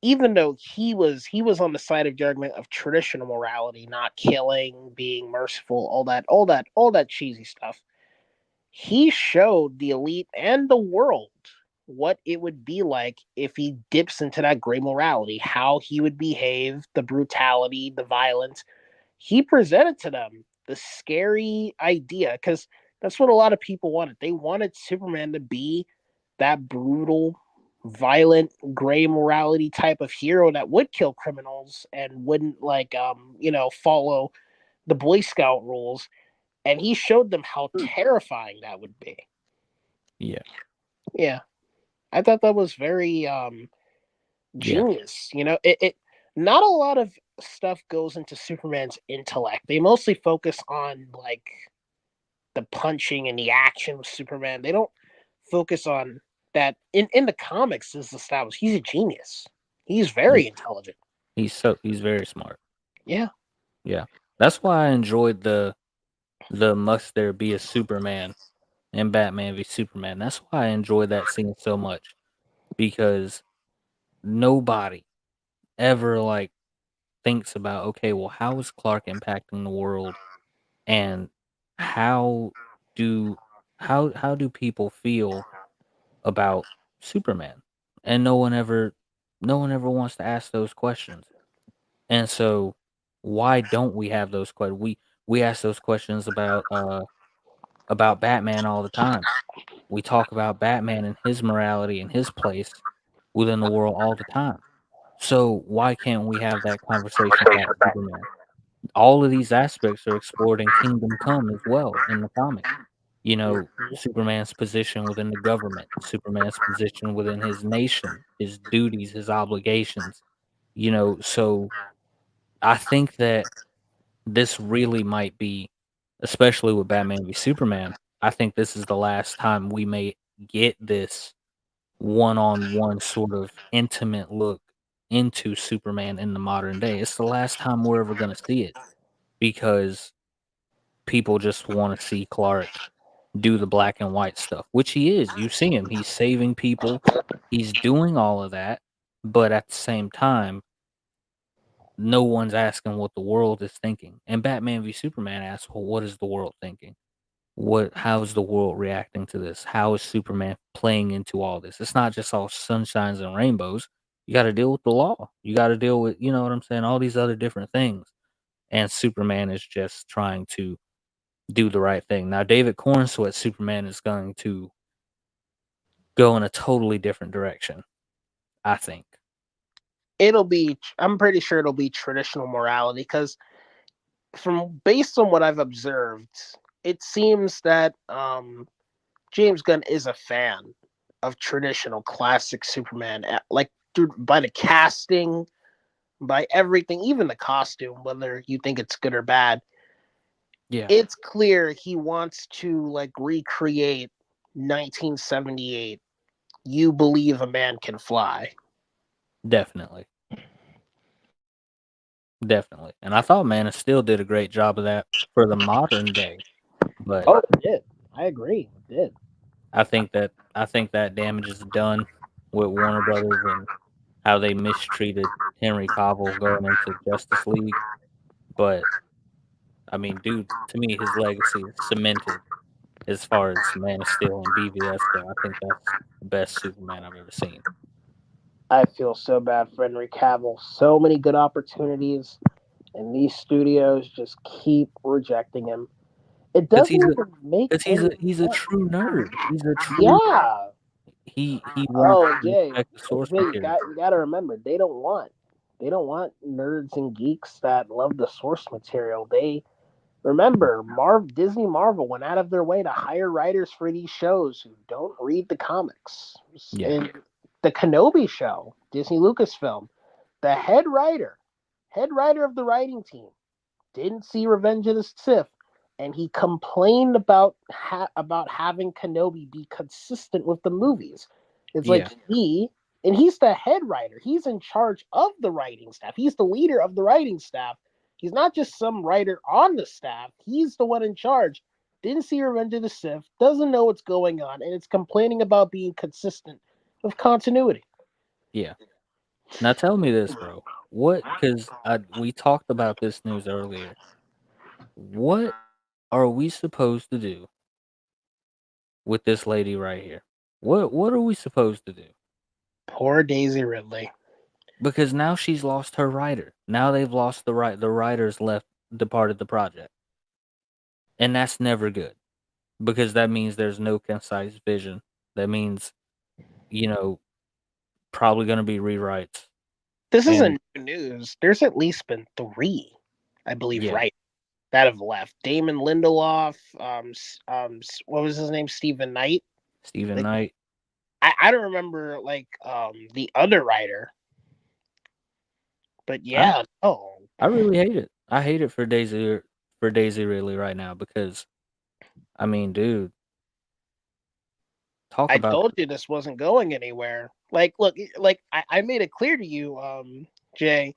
even though he was on the side of the argument of traditional morality, not killing, being merciful, all that cheesy stuff, he showed the Elite and the world what it would be like if he dips into that gray morality, how he would behave, the brutality, the violence. He presented to them the scary idea because that's what a lot of people wanted. They wanted Superman to be that brutal, violent gray morality type of hero that would kill criminals and wouldn't follow the Boy Scout rules, and he showed them how terrifying that would be. Yeah. Yeah, I thought that was very Yeah. genius. It not a lot of stuff goes into Superman's intellect. They mostly focus on like the punching and the action with Superman. They don't focus on that in the comics. Is established. He's a genius. He's Yeah. very intelligent. He's very smart. Yeah. Yeah. That's why I enjoyed the must there be a Superman in Batman v Superman. That's why I enjoyed that scene so much, because nobody ever like thinks about, okay, well, how is Clark impacting the world, and how do how do people feel about Superman? And no one ever wants to ask those questions. And so why don't we have those questions? We ask those questions about Batman all the time. We talk about Batman and his morality and his place within the world all the time. So why can't we have that conversation about Superman? All of these aspects are explored in Kingdom Come as well in the comic. Superman's position within the government, Superman's position within his nation, his duties, his obligations. So I think that this really might be, especially with Batman v Superman, I think this is the last time we may get this one-on-one sort of intimate look into Superman in the modern day. It's the last time we're ever gonna see it, because people just wanna see Clark do the black and white stuff, which he is. You see him, he's saving people, he's doing all of that, but at the same time, no one's asking what the world is thinking. And Batman v Superman asks, "Well, what is the world thinking? How is the world reacting to this? How is Superman playing into all this?" It's not just all sunshines and rainbows. You gotta deal with the law. You gotta deal with, you know what I'm saying, all these other different things. And Superman is just trying to do the right thing. Now, David Cornsweet Superman is going to go in a totally different direction, I think. I'm pretty sure it'll be traditional morality because from based on what I've observed, it seems that James Gunn is a fan of traditional classic Superman, like by the casting, by everything, even the costume, whether you think it's good or bad. Yeah, It's clear he wants to like recreate 1978. You believe a man can fly. definitely. Definitely. And I thought Man of Steel did a great job of that for the modern day. But Oh, it did. I agree. It did. I think that damage is done with Warner Brothers and how they mistreated Henry Cavill going into Justice League. But I mean, dude, to me, his legacy is cemented as far as Man of Steel and BVS go. I think that's the best Superman I've ever seen. I feel so bad for Henry Cavill. So many good opportunities, and these studios just keep rejecting him. It Cause doesn't he's a, even make cause any he's a sense. true nerd. He's a true. Yeah. He wants Oh, to Jay. respect the source Jay, material. you got to remember, they don't want nerds and geeks that love the source material. They remember Disney Marvel went out of their way to hire writers for these shows who don't read the comics. Yeah, And the Kenobi show, Disney Lucasfilm, the head writer of the writing team, didn't see Revenge of the Sith, and he complained about having Kenobi be consistent with the movies. It's like yeah, he's the head writer. He's in charge of the writing staff. He's the leader of the writing staff. He's not just some writer on the staff. He's the one in charge. Didn't see Revenge of the Sith, doesn't know what's going on, and it's complaining about being consistent with continuity. yeah. Now tell me this, bro. Because we talked about this news earlier. What are we supposed to do with this lady right here? What are we supposed to do? Poor Daisy Ridley. Because now she's lost her writer. Now they've lost the writers departed the project. And that's never good. Because that means there's no concise vision. That means, you know, probably going to be rewrites. This And- isn't new news. There's at least been 3, I believe, Yeah. right, that have left. Damon Lindelof, what was his name? Stephen Knight. Stephen Like, Knight. I don't remember the other writer, but yeah, I really hate it. I hate it for Daisy really right now because, I mean, dude, talk I about told you this wasn't going anywhere. Like, look, like I made it clear to you, Jay.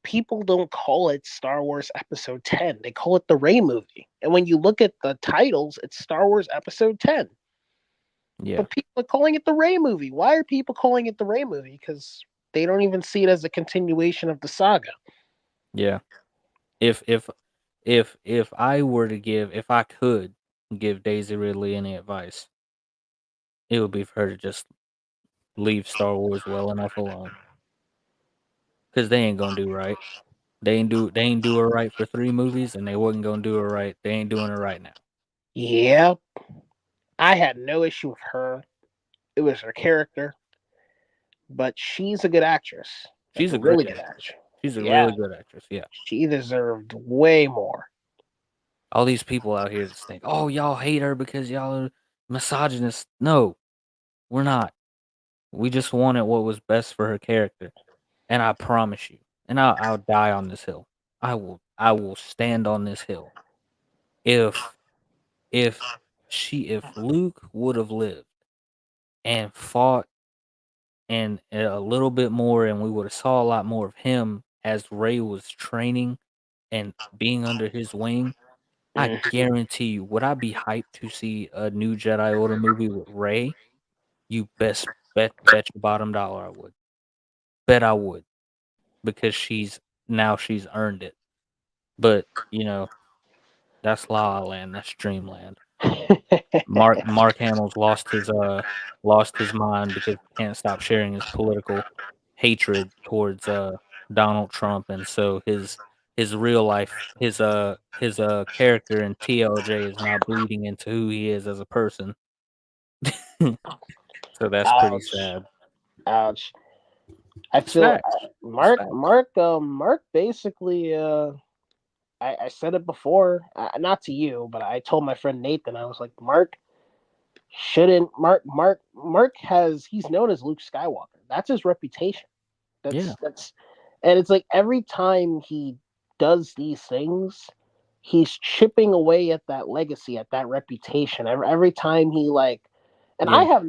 People don't call it Star Wars Episode 10. They call it the Rey movie. And when you look at the titles, it's Star Wars Episode 10. yeah, But people are calling it the Rey movie. Why are people calling it the Rey movie? Because they don't even see it as a continuation of the saga. yeah. If I were to give, if I could give Daisy Ridley any advice, it would be for her to just leave Star Wars well enough alone. Because they ain't gonna do right. They ain't do her right for 3 movies, and they wasn't gonna do her right. They ain't doing her right now. Yeah, I had no issue with her. It was her character. But she's a good actress. Like She's a a great really good actress. actress. She's a Yeah, really good actress. Yeah. she deserved way more. All these people out here just think, oh, y'all hate her because y'all are misogynist. No, we're not. We just wanted what was best for her character. And I promise you, and I'll die on this hill. I will stand on this hill. If if Luke would have lived and fought and a little bit more, and we would have saw a lot more of him as Rey was training and being under his wing, I Mm. guarantee you, would I be hyped to see a new Jedi Order movie with Rey? You bet your bottom dollar I would. Bet I would. Because she's earned it. But, that's La La Land, that's Dreamland. Mark Hamill's lost his mind because he can't stop sharing his political hatred towards Donald Trump, and so his real life his character in TLJ is now bleeding into who he is as a person. So that's pretty Ouch. sad. Ouch. I It's feel facts. Mark facts. Mark basically I said it before, not to you, but I told my friend Nathan. I was like, Mark he's known as Luke Skywalker. That's his reputation. Yeah. That's and it's like every time he does these things, he's chipping away at that legacy, at that reputation. Every time he and Yeah. I have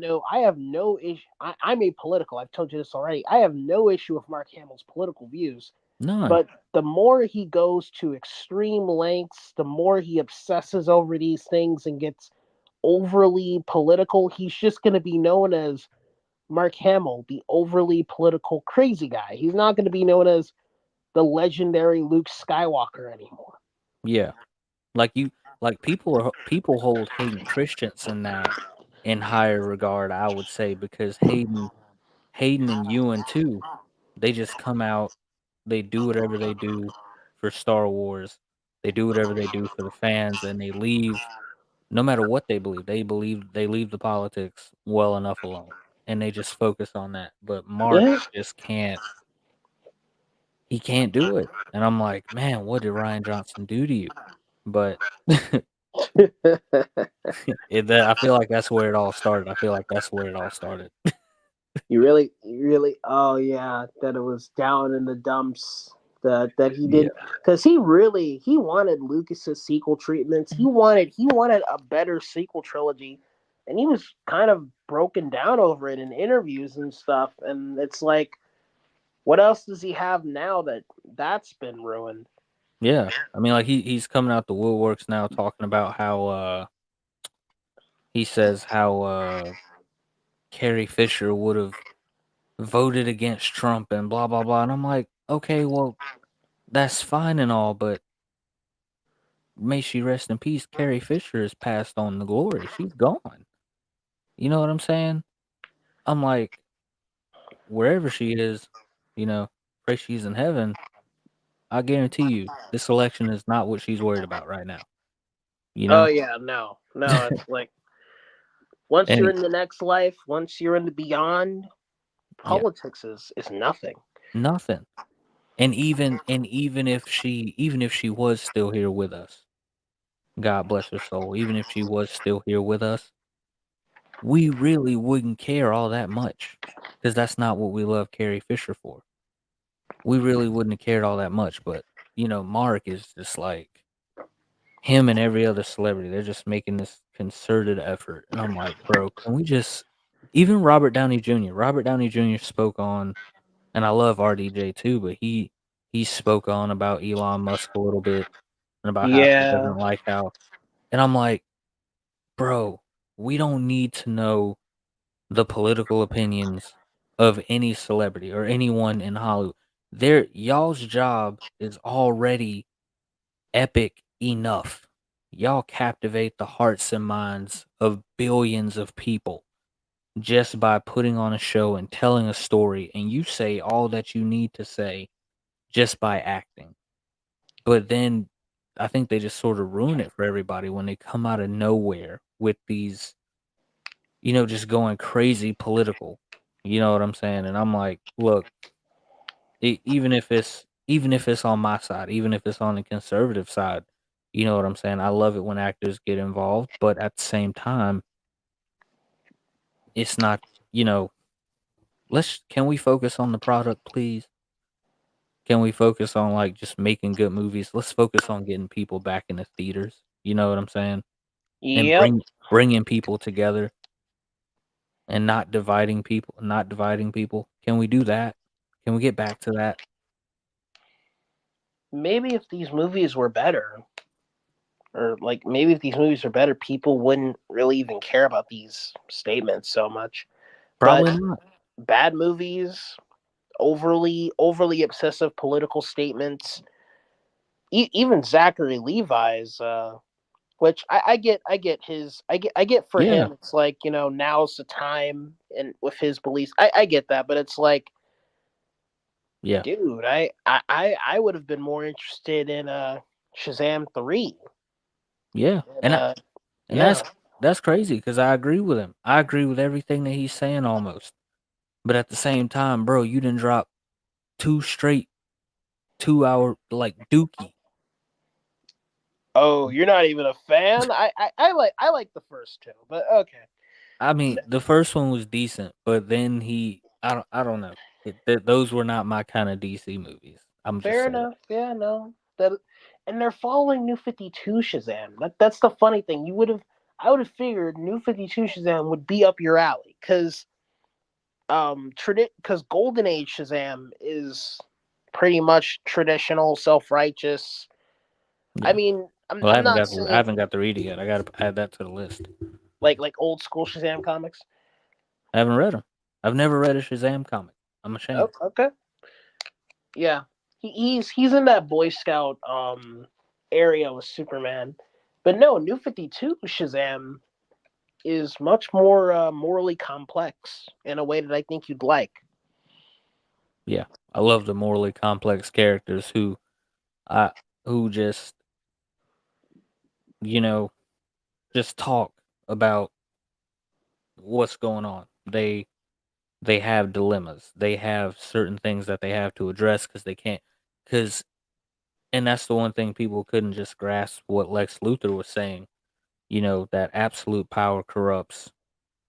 no issue. I'm apolitical. I've told you this already. I have no issue with Mark Hamill's political views. None. But the more he goes to extreme lengths, the more he obsesses over these things and gets overly political, he's just going to be known as Mark Hamill, the overly political crazy guy. He's not going to be known as the legendary Luke Skywalker anymore. Yeah. People hold Hayden Christensen that in higher regard, I would say, because Hayden and Ewan too, they just come out, they do whatever they do for Star Wars. They do whatever they do for the fans, and they leave no matter what they believe. They leave the politics well enough alone, and they just focus on that. But Mark Yeah. just can't. He can't do it, and I'm like, man, what did Ryan Johnson do to you? But I feel like that's where it all started. You really, oh yeah, that it was down in the dumps that he Yeah. did, because he wanted Lucas's sequel treatments. He wanted a better sequel trilogy, and he was kind of broken down over it in interviews and stuff. And it's like, what else does he have now that's been ruined? Yeah. I mean, like he's coming out the woodworks now talking about how he says how Carrie Fisher would have voted against Trump and blah blah blah. And I'm like, okay, well, that's fine and all, but may she rest in peace. Carrie Fisher has passed on to glory. She's gone. You know what I'm saying? I'm like, wherever she is, pray she's in heaven. I guarantee you, this election is not what she's worried about right now. Oh yeah, no, it's like once you're And in the next life, once you're in the beyond, politics is nothing. Nothing. And even if she was still here with us, God bless her soul, even if she was still here with us, we really wouldn't care all that much, because that's not what we love Carrie Fisher for. We really wouldn't have cared all that much, but Mark is just like him and every other celebrity. They're just making this concerted effort, and I'm like, bro, can we just? Even Robert Downey Jr. Robert Downey Jr. spoke on, and I love RDJ too, but he spoke on about Elon Musk a little bit and about how he Yeah. doesn't like how, and I'm like, bro, we don't need to know the political opinions of any celebrity or anyone in Hollywood. Y'all's job is already epic enough. Y'all captivate the hearts and minds of billions of people just by putting on a show and telling a story, and you say all that you need to say just by acting. But then I think they just sort of ruin it for everybody when they come out of nowhere with these, just going crazy political. You know what I'm saying? And I'm like, look, even if it's on my side, even if it's on the conservative side, you know what I'm saying? I love it when actors get involved, but at the same time, it's not, you know, can we focus on the product, please? Can we focus on like just making good movies? Let's focus on getting people back in the theaters. You know what I'm saying? And Yep. bringing people together and not dividing people. Can we do that? Can we get back to that? Maybe if these movies were better, or like maybe if these movies were better, people wouldn't really even care about these statements so much. But Probably not. bad movies, overly obsessive political statements, even Zachary Levi's, which I get for Yeah. him. It's like now's the time, and with his beliefs, I get that, but it's like, Yeah. dude, I would have been more interested in Shazam 3. Yeah. And And yeah, that's crazy because I agree with him. I agree with everything that he's saying almost. But at the same time, bro, you didn't drop two straight 2 hour like Dookie. oh, you're not even a fan. I like the first two, but okay. I mean, the first one was decent, but then I don't know. Those were not my kind of DC movies. I'm just Fair saying. enough. Yeah, no. And they're following New 52 Shazam. That's the funny thing. I would have figured New 52 Shazam would be up your alley cuz cuz Golden Age Shazam is pretty much traditional, self-righteous. I Yeah. mean, I'm Well, I'm not I saying haven't got to read it yet. I got to add that to the list. like old school Shazam comics. I haven't read them. I've never read a Shazam comic. I'm Oh, ashamed. okay. Yeah. He's in that Boy Scout area with Superman. But no, New 52 Shazam is much more morally complex in a way that I think you'd like. Yeah, I love the morally complex characters I who just you know just talk about what's going on. They have dilemmas. They have certain things that they have to address because they can't. Because and that's the one thing people couldn't just grasp what Lex Luthor was saying. That absolute power corrupts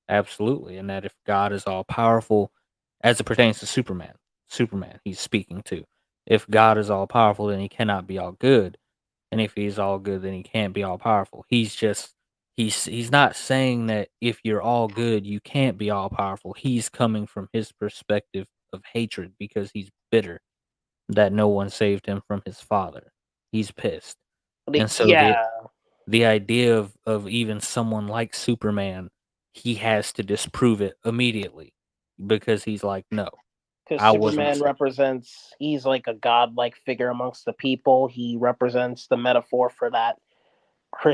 absolutely, and that if God is all powerful, as it pertains to Superman, he's speaking to. If God is all powerful, then he cannot be all good, and if he's all good, then he can't be all powerful. He's not saying that if you're all good, you can't be all powerful. He's coming from his perspective of hatred because he's bitter that no one saved him from his father. He's pissed. And so Yeah, the idea of even someone like Superman, he has to disprove it immediately because he's like, no, because I wasn't. Superman represents, he's like a godlike figure amongst the people. He represents the metaphor for that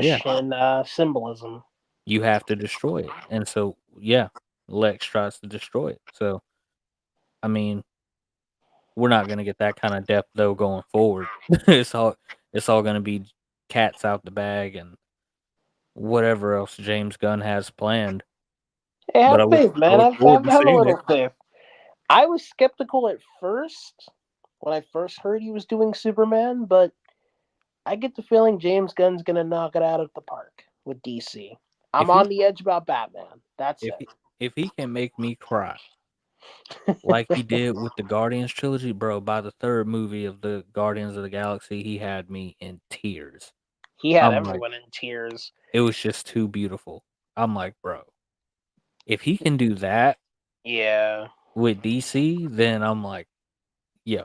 Yeah, Christian symbolism. you have to destroy it. And so, yeah, Lex tries to destroy it. So, I mean, we're not gonna get that kind of depth though going forward. It's all gonna be cats out the bag and whatever else James Gunn has planned. Hey, But have I look faith, I man. look Have, forward have, to have a seeing it. little faith. I was skeptical at first when I first heard he was doing Superman, but I get the feeling James Gunn's gonna knock it out of the park with DC. I'm If he on the edge about Batman. That's if it. if he can make me cry like he did with the Guardians trilogy, bro, by the third movie of the Guardians of the Galaxy, he had me in tears. He had I'm like, everyone in tears. it was just too beautiful. I'm like, bro, if he can do that Yeah. with DC, then I'm like, yo,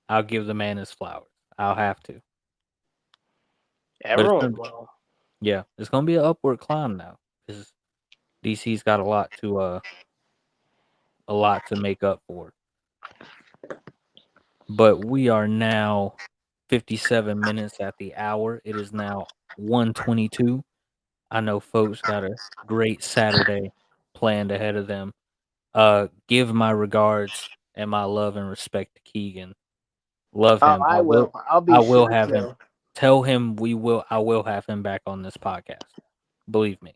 I'll give the man his flowers. I'll have to. But it's Everyone gonna, will. yeah, it's gonna be an upward climb now because DC's got a lot to make up for. But we are now 57 minutes at the hour. It is now 1:22. I know folks got a great Saturday planned ahead of them. Give my regards and my love and respect to Keegan. Love Oh, him. I will. I'll I be will sure have him. to. Tell him I will have him back on this podcast. Believe me.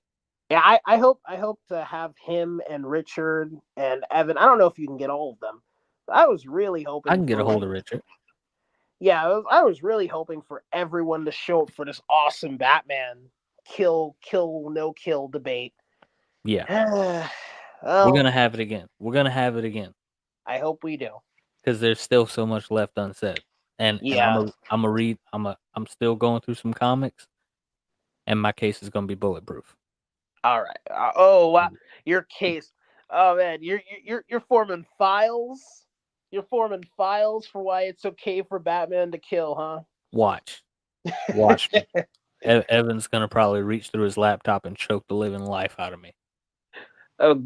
Yeah, I hope to have him and Richard and Evan. I don't know if you can get all of them. I was really I hoping can get for a hold like, of Richard. yeah, I was really hoping for everyone to show up for this awesome Batman kill no kill debate. Yeah. We're Well, gonna have it again. We're gonna have it again. I hope we do. Because there's still so much left unsaid. And Yeah. I'm still going through some comics, and my case is gonna be bulletproof. All right. Oh wow, Mm. your case. Oh man, you're forming files. You're forming files for why it's okay for Batman to kill, huh? Watch me. Evan's gonna probably reach through his laptop and choke the living life out of me.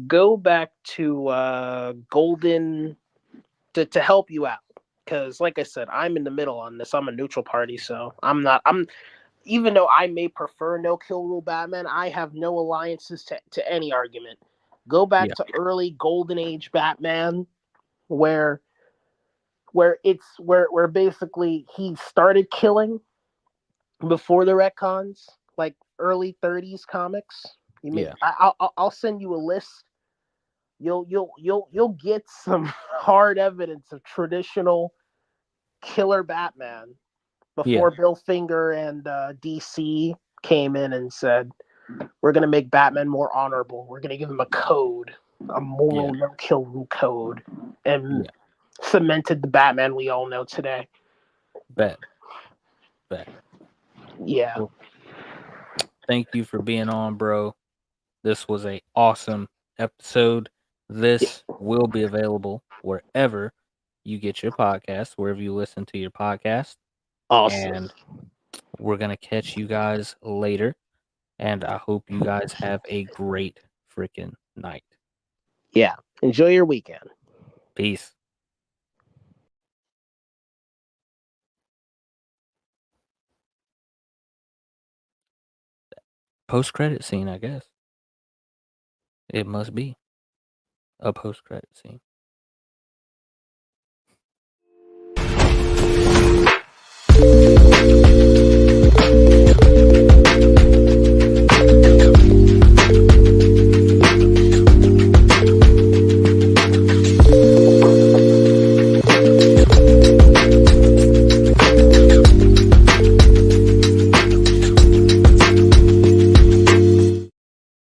Go back to Golden to help you out, because like I said, I'm in the middle on this. I'm a neutral party, so I'm not. I'm even though I may prefer no kill rule Batman, I have no alliances to any argument. Go back Yeah, to early Golden Age Batman, where basically he started killing before the retcons, like early 30s comics. You may yeah, I'll send you a list. You'll get some hard evidence of traditional killer Batman yeah, before Bill Finger and DC came in and said, we're going to make Batman more honorable. We're going to give him a code, a yeah, moral no kill rule code, and yeah. cemented the Batman we all know today. Bet. Yeah. Well, thank you for being on, bro. This was a awesome episode. This will be available wherever you get your podcast, wherever you listen to your podcast. Awesome. And we're gonna catch you guys later. And I hope you guys have a great freaking night. Yeah. Enjoy your weekend. Peace. Post-credit scene, I guess. It must be a post-credit scene.